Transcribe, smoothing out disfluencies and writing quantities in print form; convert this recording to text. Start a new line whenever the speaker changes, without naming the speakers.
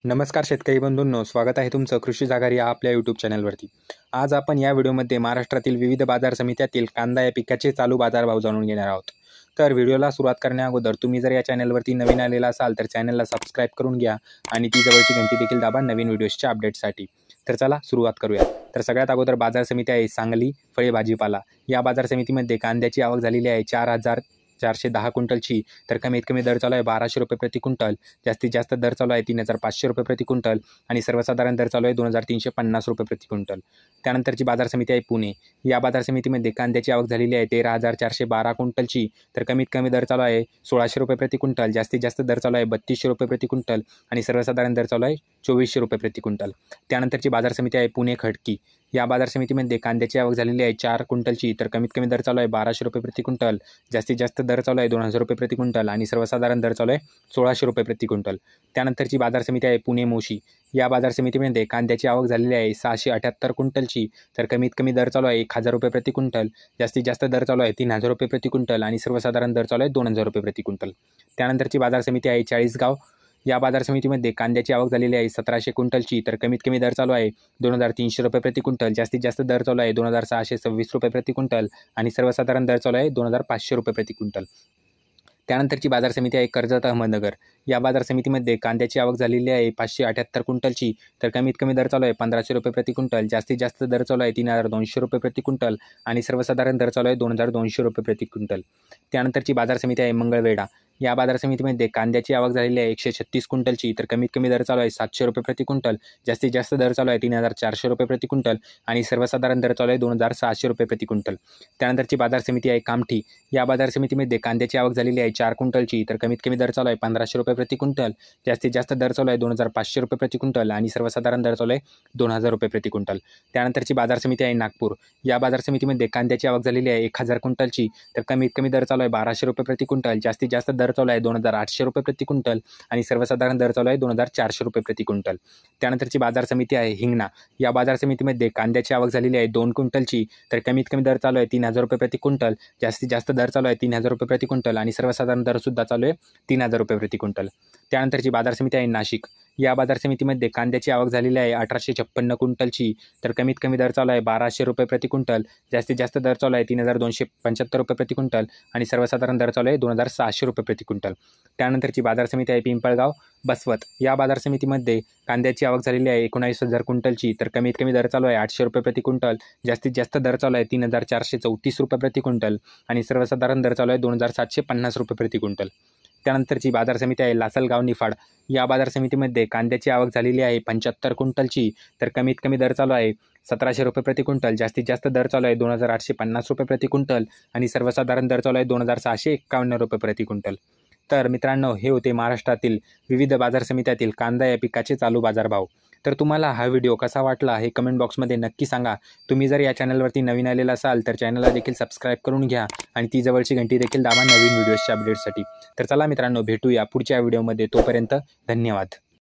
नमस्कार शेतकरी बंधूंनो, स्वागत आहे तुमचं कृषी जागर या आपल्या यूट्यूब चॅनलवरती। आज आपण या व्हिडिओमध्ये महाराष्ट्रातील विविध बाजार समित्यातील कांदा या पिकाचे चालू बाजारभाव जाणून घेणार आहोत। तर व्हिडिओला सुरुवात करण्याअगोदर तुम्ही जर या चॅनलवरती नवीन आलेला असाल तर चॅनलला सबस्क्राइब करून घ्या आणि ती जवळची घंटी देखील दाबा नवीन व्हिडिओजच्या अपडेटसाठी। तर चला सुरुवात करूया। तर सगळ्यात अगोदर बाजार समिती आहे सांगली फळे भाजीपाला। या बाजार समितीमध्ये कांद्याची आवक झालेली आहे 4,410 क्विंटलची। तर कमीत कमी दर चालू आहे 1200 रुपये प्रति क्विंटल, जास्तीत जास्त दर चालू आहे 3,500 रुपये प्रति क्विंटल आणि सर्वसाधारण दर चालू आहे 2,350 रुपये प्रति क्विंटल। त्यानंतरची बाजार समिती आहे पुणे। या बाजार समितीमध्ये कांद्याची आवक झालेली आहे 13,412 क्विंटलची। तर कमीत कमी दर चालू आहे 1,600 रुपये प्रति क्विंटल, जास्तीत जास्त दर चालू आहे 3,200 रुपये प्रति क्विंटल आणि सर्वसाधारण दर चालू आहे 2,400 रुपये प्रति क्विंटल। त्यानंतरची बाजार समिती आहे पुणे खडकी। या बाजार समितीमध्ये कांद्याची आवक झालेली आहे 4 क्विंटलची। तर कमीत कमी दर चालू आहे 1,200 रुपये प्रति क्विंटल, जास्तीत जास्त दर चालू आहे 2,000 रुपये प्रति क्विंटल आणि सर्वसाधारण दर चालू आहे 1,600 रुपये प्रति क्विंटल। त्यानंतरची बाजार समिती आहे पुणे मोशी। या बाजार समितीमध्ये कांद्याची आवक झालेली आहे 678 क्विंटलची। तर कमीत कमी दर चालू आहे 1,000 रुपये प्रति क्विंटल, जास्तीत जास्त दर चालू आहे 3,000 रुपये प्रति क्विंटल आणि सर्वसाधारण दर चालू आहे 2,000 रुपये प्रति क्विंटल। त्यानंतरची बाजार समिती आहे चाळीसगाव। या बाजार समितीमध्ये कांद्याची आवक झालेली आहे 1,700 क्विंटलची। तर कमीत कमी दर चालू आहे 2,300 रुपये प्रति क्विंटल, जास्तीत जास्त दर चालू आहे 2,626 रुपये प्रति क्विंटल आणि सर्वसाधारण दर चालू आहे 2,500 रुपये प्रति क्विंटल। त्यानंतरची बाजार समिती आहे कर्जत अहमदनगर। या बाजार समितीमध्ये कांद्याची आवक झालेली आहे 578 क्विंटलची। तर कमीत कमी दर चालू आहे 1,500 रुपये प्रति क्विंटल, जास्तीत जास्त दर चालू आहे 3,200 रुपये प्रति क्विंटल आणि सर्वसाधारण दर चालू आहे 2,200 रुपये प्रति क्विंटल। त्यानंतरची बाजार समिती आहे मंगळवेढा। या बाजार समितीमध्ये कांद्याची आवक झालेली आहे 136 क्विंटलची। तर कमीत कमी दर चालू आहे 700 रुपये प्रति क्विंटल, जास्तीत जास्त दर चालू आहे 3,400 रुपये प्रति क्विंटल आणि सर्वसाधारण दर चालू आहे 2,600 रुपये प्रति क्विंटल। त्यानंतरची बाजार समिती आहे कामठी। या बाजार समितीमध्ये कांद्याची आवक झालेली आहे 4 क्विंटलची। तर कमीत कमी दर चालू आहे 1,500 रुपये प्रति क्विंटल, जास्तीत जास्त दर चालू आहे 2,500 रुपये प्रति क्विंटल आणि सर्वसाधारण दर चालू आहे 2,000 रुपये प्रति क्विंटल। त्यानंतरची बाजार समिती आहे नागपूर। या बाजार समितीमध्ये कांद्याची आवक झालेली आहे 1,000 क्विंटलची। तर कमीत कमी दर चालू आहे 1,200 रुपये प्रति क्विंटल, जास्तीत जास्त दर चालू आहे 2,800 रुपये प्रति क्विंटल आणि सर्वसाधारण दर चालू आहे 2,400 रुपये प्रति क्विंटल। त्यानंतरची बाजार समिती आहे हिंगणा। या बाजार समितीमध्ये कांद्याची आवक झालेली आहे 2 क्विंटलची। तर कमीत कमी दर चालू आहे 3,000 रुपये प्रति क्विंटल, जास्तीत जास्त दर चालू आहे 3,000 रुपये प्रति क्विंटल आणि सर्वसाधारण दरसुद्धा चालू आहे 3,000 रुपये प्रति क्विंटल। त्यानंतरची बाजार समिती आहे नाशिक। या बाजार समितीमध्ये कांद्याची आवक झालेली आहे 1,856 क्विंटलची। तर कमीत कमी दर चालू आहे 1,200 रुपये प्रति क्विंटल, जास्तीत जास्त दर चालू आहे 3,275 रुपये प्रति क्विंटल आणि सर्वसाधारण दर चालू आहे 2,600 रुपये प्रति क्विंटल। त्यानंतरची बाजार समिती आहे पिंपळगाव बसवत। या बाजार समितीमध्ये कांद्याची आवक झालेली आहे 19,000 क्विंटलची। तर कमीत कमी दर चालू आहे 800 रुपये प्रति क्विंटल, जास्तीत जास्त दर चालू आहे 3,434 रुपये प्रति क्विंटल आणि सर्वसाधारण दर चालू आहे 2,750 रुपये प्रति क्विंटल। त्यानंतरची बाजार समिती आहे लासलगाव निफाड। या बाजार समितीमध्ये कांद्याची आवक झालेली आहे 75 क्विंटलची। तर कमीत कमी दर चालू आहे 1,700 रुपये प्रति क्विंटल, जास्तीत जास्त दर चालू आहे 2,850 रुपये प्रति क्विंटल आणि सर्वसाधारण दर चालू आहे 2,651 रुपये प्रति क्विंटल। तर मित्रांनो, हे होते महाराष्ट्रातील विविध बाजार समित्यातील कांदा या पिकाचे चालू बाजारभाव। तर तुम्हाला हा व्हिडिओ कसा वाटला हे कमेंट बॉक्समध्ये नक्की सांगा। तुम्ही जर या चॅनलवरती नवीन आलेला असाल तर चॅनलला देखील सबस्क्राइब करून घ्या आणि ती जवळची घंटी देखील दाबा नवीन व्हिडिओजच्या अपडेटसाठी। तर चला मित्रांनो, भेटूया पुढच्या व्हिडिओमध्ये। तोपर्यंत धन्यवाद।